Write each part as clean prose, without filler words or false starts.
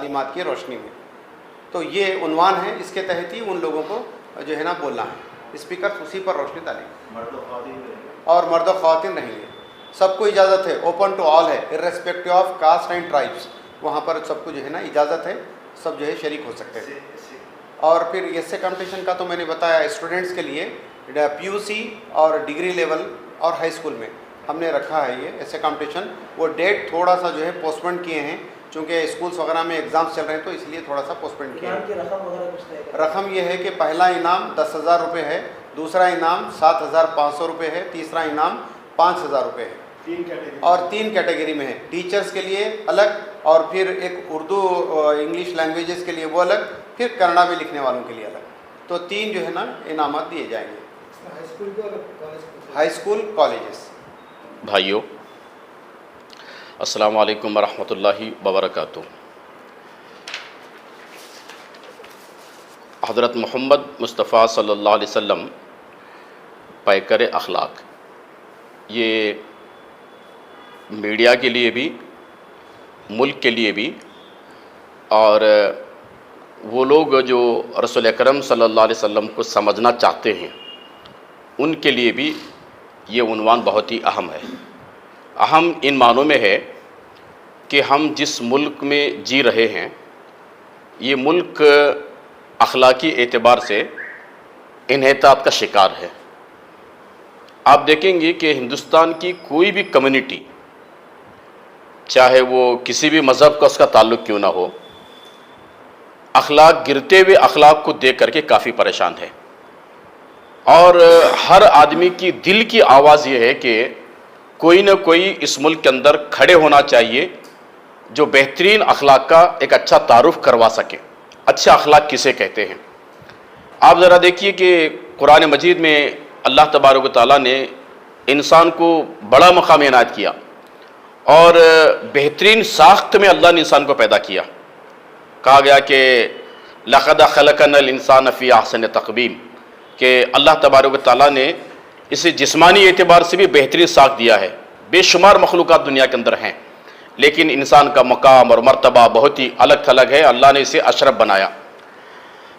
تعلیمات کی روشنی میں. تو یہ عنوان ہے, اس کے تحت ہی ان لوگوں کو جو ہے نا بولنا ہے. اسپیکر اسی پر روشنی ڈالیں. اور مرد و خواتین رہیں گے, سب کو اجازت ہے, اوپن ٹو آل ہے, ارریسپیکٹو آف کاسٹ اینڈ ٹرائبس. وہاں پر سب کو جو ہے نا اجازت ہے, سب جو ہے شریک ہو سکتے ہیں. اور پھر ایسے کمپٹیشن کا تو میں نے بتایا اسٹوڈنٹس کے لیے پی یو سی اور ڈگری لیول اور ہائی اسکول میں ہم نے رکھا ہے یہ ایسے کمپٹیشن. وہ ڈیٹ تھوڑا سا جو ہے پوسٹپون کیے ہیں چونکہ اسکولس وغیرہ میں ایگزامس چل رہے ہیں, تو اس لیے تھوڑا سا پوسٹپون کیے ہیں. رقم یہ ہے کہ پہلا انعام 10,000 روپے ہے, دوسرا انعام 7,500 روپے ہے, تیسرا انعام 5,000 روپے ہے. اور 3 کیٹیگری میں ہے, ٹیچرز کے لیے الگ, اور پھر ایک اردو انگلش لینگویجز کے لیے وہ الگ, پھر کنڑا میں لکھنے والوں کے لیے الگ. تو 3 جو ہے نا انعامات دیے جائیں گے. High school colleges. بھائیو السلام علیکم ورحمۃ اللہ وبرکاتہ. حضرت محمد مصطفیٰ صلی اللہ علیہ وسلم پیکر اخلاق, یہ میڈیا کے لیے بھی, ملک کے لیے بھی, اور وہ لوگ جو رسول اکرم صلی اللہ علیہ وسلم کو سمجھنا چاہتے ہیں ان کے لیے بھی یہ عنوان بہت ہی اہم ہے. اہم ان معنوں میں ہے کہ ہم جس ملک میں جی رہے ہیں یہ ملک اخلاقی اعتبار سے انحطاط کا شکار ہے. آپ دیکھیں گے کہ ہندوستان کی کوئی بھی کمیونٹی, چاہے وہ کسی بھی مذہب کا اس کا تعلق کیوں نہ ہو, اخلاق گرتے ہوئے اخلاق کو دیکھ کر کے کافی پریشان ہے. اور ہر آدمی کی دل کی آواز یہ ہے کہ کوئی نہ کوئی اس ملک کے اندر کھڑے ہونا چاہیے جو بہترین اخلاق کا ایک اچھا تعارف کروا سکے. اچھا اخلاق کسے کہتے ہیں؟ آپ ذرا دیکھیے کہ قرآن مجید میں اللہ تبارک و تعالیٰ نے انسان کو بڑا مقام عنایت کیا, اور بہترین ساخت میں اللہ نے انسان کو پیدا کیا. کہا گیا کہ لَقَدْ خَلَقَنَا الْإِنسَانَ فِي أَحْسَنِ تَقْوِيمٍ, کہ اللہ تبارک و تعالیٰ نے اسے جسمانی اعتبار سے بھی بہترین ساخت دیا ہے. بے شمار مخلوقات دنیا کے اندر ہیں, لیکن انسان کا مقام اور مرتبہ بہت ہی الگ تھلگ ہے. اللہ نے اسے اشرف بنایا,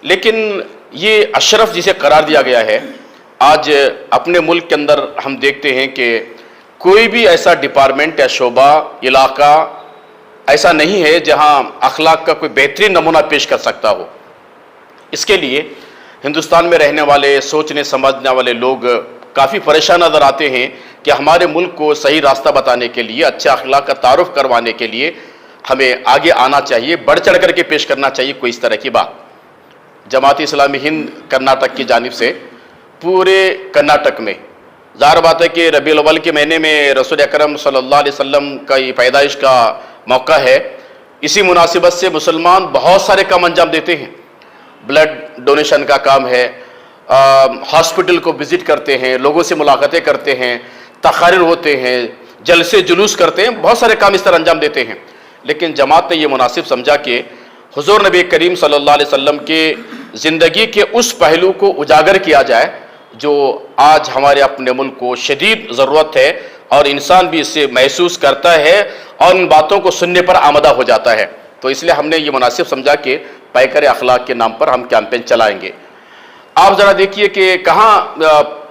لیکن یہ اشرف جسے قرار دیا گیا ہے, آج اپنے ملک کے اندر ہم دیکھتے ہیں کہ کوئی بھی ایسا ڈپارٹمنٹ یا شعبہ, علاقہ ایسا نہیں ہے جہاں اخلاق کا کوئی بہترین نمونہ پیش کر سکتا ہو. اس کے لیے ہندوستان میں رہنے والے, سوچنے سمجھنے والے لوگ کافی پریشان نظر آتے ہیں کہ ہمارے ملک کو صحیح راستہ بتانے کے لیے, اچھا اخلاق کا تعارف کروانے کے لیے ہمیں آگے آنا چاہیے, بڑھ چڑھ کر کے پیش کرنا چاہیے کوئی اس طرح کی بات. جماعت اسلامی ہند کرناٹک کی جانب سے پورے کرناٹک میں, ظاہر بات ہے کہ ربیع الاول کے مہینے میں رسول اکرم صلی اللہ علیہ وسلم کا یہ پیدائش کا موقع ہے. اسی مناسبت سے مسلمان بہت سارے کام انجام دیتے ہیں. بلڈ ڈونیشن کا کام ہے, ہاسپٹل کو وزٹ کرتے ہیں, لوگوں سے ملاقاتیں کرتے ہیں, تقاریر ہوتے ہیں, جلسے جلوس کرتے ہیں, بہت سارے کام اس طرح انجام دیتے ہیں. لیکن جماعت نے یہ مناسب سمجھا کہ حضور نبی کریم صلی اللہ علیہ وسلم کے زندگی کے اس پہلو کو اجاگر کیا جائے جو آج ہمارے اپنے ملک کو شدید ضرورت ہے, اور انسان بھی اس سے محسوس کرتا ہے اور ان باتوں کو سننے پر آمادہ ہو جاتا ہے. تو اس لیے ہم نے یہ مناسب سمجھا کہ پیکر اخلاق کے نام پر ہم کیمپین چلائیں گے. آپ ذرا دیکھیے کہ کہاں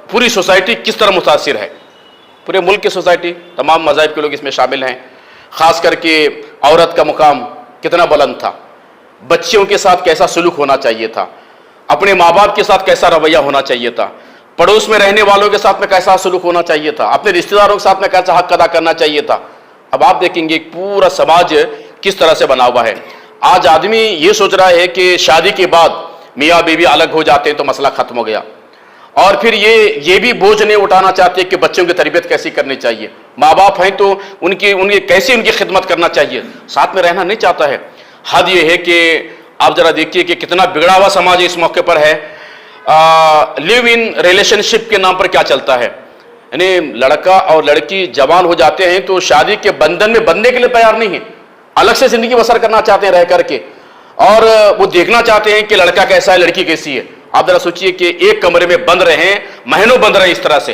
پوری سوسائٹی کس طرح متاثر ہے. پورے ملک کی سوسائٹی, تمام مذاہب کے لوگ اس میں شامل ہیں. خاص کر کے عورت کا مقام کتنا بلند تھا, بچیوں کے ساتھ کیسا سلوک ہونا چاہیے تھا, اپنے ماں باپ کے ساتھ کیسا رویہ ہونا چاہیے تھا, پڑوس میں رہنے والوں کے ساتھ میں کیسا سلوک ہونا چاہیے تھا, اپنے رشتہ داروں کے ساتھ میں کیسا حق ادا کرنا چاہیے تھا. اب آپ دیکھیں گے پورا سماج کس طرح سے بنا ہوا ہے. آج آدمی یہ سوچ رہا ہے کہ شادی کے بعد میاں بیوی الگ ہو جاتے ہیں تو مسئلہ ختم ہو گیا, اور پھر یہ بھی بوجھ نہیں اٹھانا چاہتے کہ بچوں کی تربیت کیسی کرنی چاہیے. ماں باپ ہیں تو ان کی کیسے ان کی خدمت کرنا چاہیے, ساتھ میں رہنا نہیں چاہتا ہے. حد یہ ہے کہ آپ ذرا دیکھیے کہ کتنا بگڑا ہوا سماج اس موقع پر ہے. لیو ان ریلیشن شپ کے نام پر کیا چلتا ہے, یعنی لڑکا اور لڑکی جوان ہو جاتے ہیں تو شادی کے بندھن میں بندھنے کے لیے تیار نہیں ہیں, الگ سے زندگی بسر کرنا چاہتے ہیں رہ کر کے, اور وہ دیکھنا چاہتے ہیں کہ لڑکا کیسا ہے لڑکی کیسی ہے. آپ ذرا سوچئے کہ ایک کمرے میں بند رہیں, مہینوں بند رہیں اس طرح سے,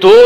2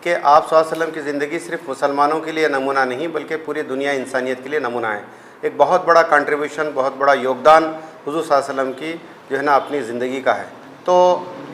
کہ آپ صلی اللہ علیہ وسلم کی زندگی صرف مسلمانوں کے لیے نمونہ نہیں بلکہ پوری دنیا انسانیت کے لیے نمونہ ہے. ایک بہت بڑا کنٹریبیوشن، بہت بڑا یوگدان حضور صلی اللہ علیہ وسلم کی جو ہے نا اپنی زندگی کا ہے. تو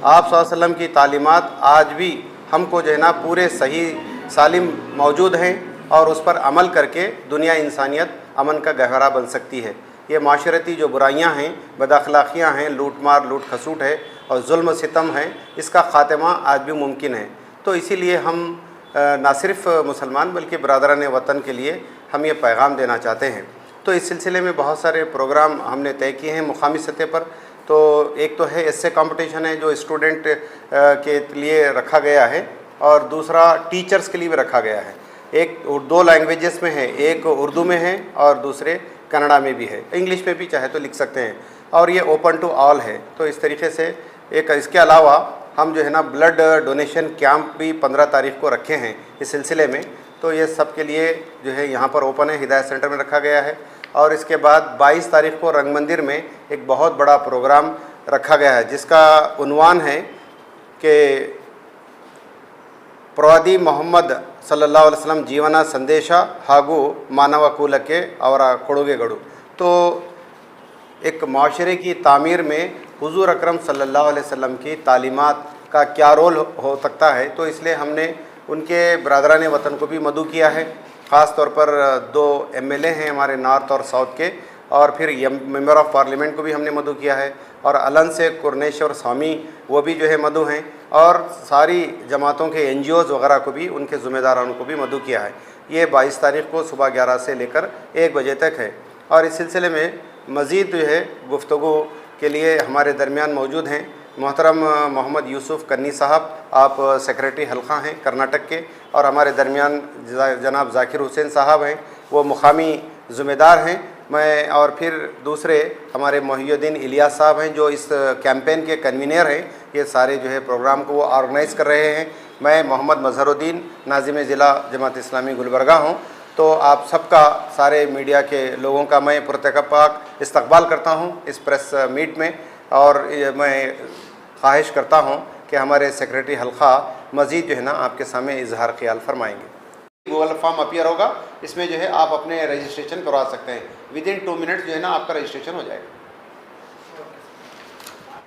آپ صلی اللہ علیہ وسلم کی تعلیمات آج بھی ہم کو جو ہے نا پورے صحیح سالم موجود ہیں اور اس پر عمل کر کے دنیا انسانیت امن کا گہوارہ بن سکتی ہے. یہ معاشرتی جو برائیاں ہیں، بد اخلاقیاں ہیں، لوٹ مار لوٹ کھسوٹ ہے اور ظلم و ستم ہے، اس کا خاتمہ آج بھی ممکن ہے. تو اسی لیے ہم نہ صرف مسلمان بلکہ برادران وطن کے لیے ہم یہ پیغام دینا چاہتے ہیں. تو اس سلسلے میں بہت سارے پروگرام ہم نے طے کیے ہیں مقامی سطح پر. تو ایک تو ہے ایسے کمپٹیشن ہے جو اسٹوڈنٹ کے لیے رکھا گیا ہے اور دوسرا ٹیچرز کے لیے بھی رکھا گیا ہے. ایک 2 لینگویجز میں ہے، ایک اردو میں ہے اور دوسرے کنڑا میں بھی ہے، انگلش میں بھی چاہے تو لکھ سکتے ہیں اور یہ اوپن ٹو آل ہے. تو اس طریقے سے اس کے علاوہ ہم جو ہے نا بلڈ ڈونیشن کیمپ بھی 15 تاریخ کو رکھے ہیں اس سلسلے میں. تو یہ سب کے لیے جو ہے یہاں پر اوپن ہے، ہدایت سینٹر میں رکھا گیا ہے. اور اس کے بعد 22 تاریخ کو رنگ مندر میں ایک بہت بڑا پروگرام رکھا گیا ہے جس کا عنوان ہے کہ پروادی محمد صلی اللہ علیہ وسلم جیونا سندیشا ہاگو مانوا کولکے اور کوڑوگے گڑو. تو ایک معاشرے کی تعمیر میں حضور اکرم صلی اللہ علیہ وسلم کی تعلیمات کا کیا رول ہو سکتا ہے. تو اس لیے ہم نے ان کے برادران وطن کو بھی مدعو کیا ہے. خاص طور پر 2 MLA ہیں ہمارے نارتھ اور ساؤتھ کے، اور پھر ممبر آف پارلیمنٹ کو بھی ہم نے مدعو کیا ہے، اور الن سے کرنیشور سوامی وہ بھی جو ہے مدعو ہیں، اور ساری جماعتوں کے NGOs وغیرہ کو بھی ان کے ذمہ داران کو بھی مدعو کیا ہے. یہ 22 تاریخ کو صبح 11 سے لے کر 1 بجے تک ہے. اور اس سلسلے میں مزید جو ہے گفتگو کے لیے ہمارے درمیان موجود ہیں محترم محمد یوسف کنی صاحب، آپ سیکریٹری حلقہ ہیں کرناٹک کے، اور ہمارے درمیان جناب ذاکر حسین صاحب ہیں، وہ مقامی ذمہ دار ہیں. میں اور پھر دوسرے ہمارے محی الدین الیاس صاحب ہیں جو اس کیمپین کے کنوینر ہیں. یہ سارے جو ہے پروگرام کو وہ آرگنائز کر رہے ہیں. میں محمد مظہر الدین ناظم ضلع جماعت اسلامی گلبرگہ ہوں. تو آپ سب کا، سارے میڈیا کے لوگوں کا میں پرتپاک استقبال کرتا ہوں اس پریس میٹ میں، اور میں خواہش کرتا ہوں کہ ہمارے سیکریٹری حلقہ مزید جو ہے نا آپ کے سامنے اظہار خیال فرمائیں گے. گوگل فارم اپیئر ہوگا، اس میں جو ہے آپ اپنے رجسٹریشن کروا سکتے ہیں. ودن 2 منٹ جو ہے نا آپ کا رجسٹریشن ہو جائے گا.